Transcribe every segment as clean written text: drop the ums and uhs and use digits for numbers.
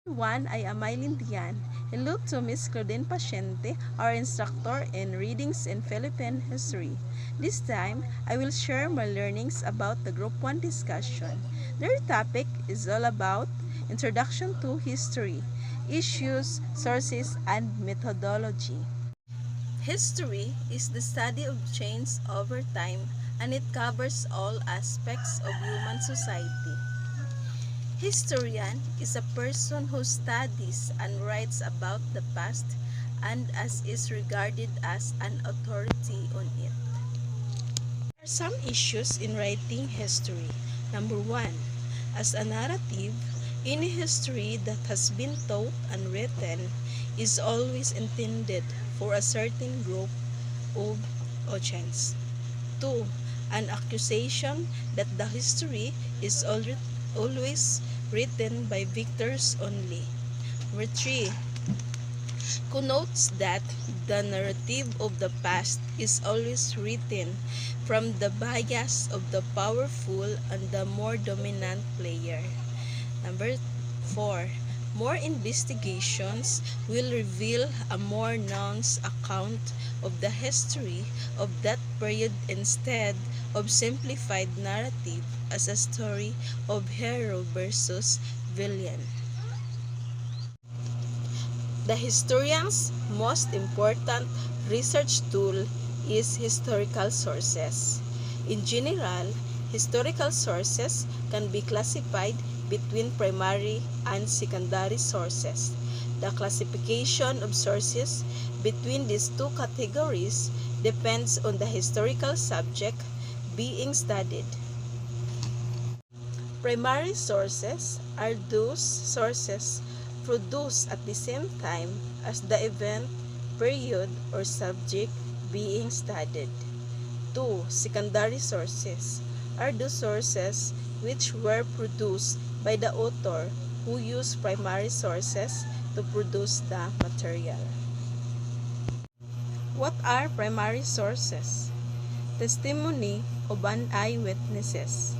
Everyone, I am Mylene Dian. Hello to Miss Claudine Paciente, our instructor in Readings in Philippine History. This time, I will share my learnings about the Group 1 discussion. Their topic is all about Introduction to History, Issues, Sources, and Methodology. History is the study of change over time, and it covers all aspects of human society. Historian is a person who studies and writes about the past and as is regarded as an authority on it. There are some issues in writing history. Number 1. As a narrative, any history that has been taught and written is always intended for a certain group of audience. 2. An accusation that the history is always written by victors only. Number 3. Connotes that the narrative of the past is always written from the bias of the powerful and the more dominant player. Number 4. More investigations will reveal a more nuanced account of the history of that period instead of simplified narrative as a story of hero versus villain. The historian's most important research tool is historical sources. In general, historical sources can be classified between primary and secondary sources. The classification of sources between these two categories depends on the historical subject being studied. Primary sources are those sources produced at the same time as the event, period, or subject being studied. 2. Secondary sources are those sources which were produced by the author who used primary sources to produce the material. What are primary sources? Testimony of an eyewitnesses.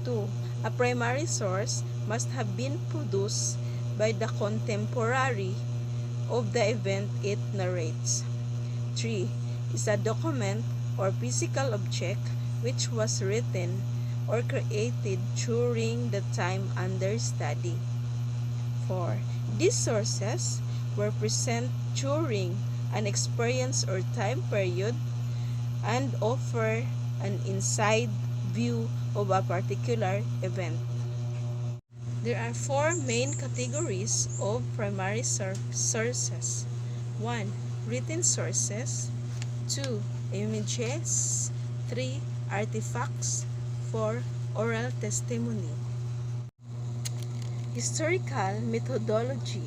2. A primary source must have been produced by the contemporary of the event it narrates. 3. Is a document or physical object which was written or created during the time under study. 4. These sources were present during an experience or time period and offer an inside view of a particular event. There are 4 main categories of primary sources. 1. Written sources. 2. Images. 3. Artifacts. 4. Oral testimony. Historical methodology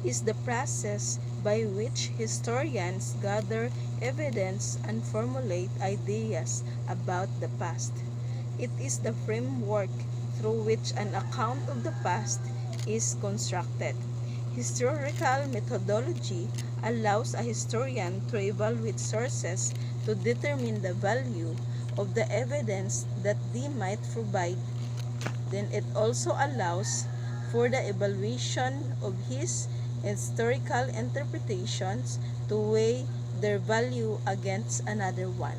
is the process by which historians gather evidence and formulate ideas about the past. It is the framework through which an account of the past is constructed. Historical methodology allows a historian to evaluate sources to determine the value of the evidence that they might provide. Then it also allows for the evaluation of his historical interpretations to weigh their value against another one.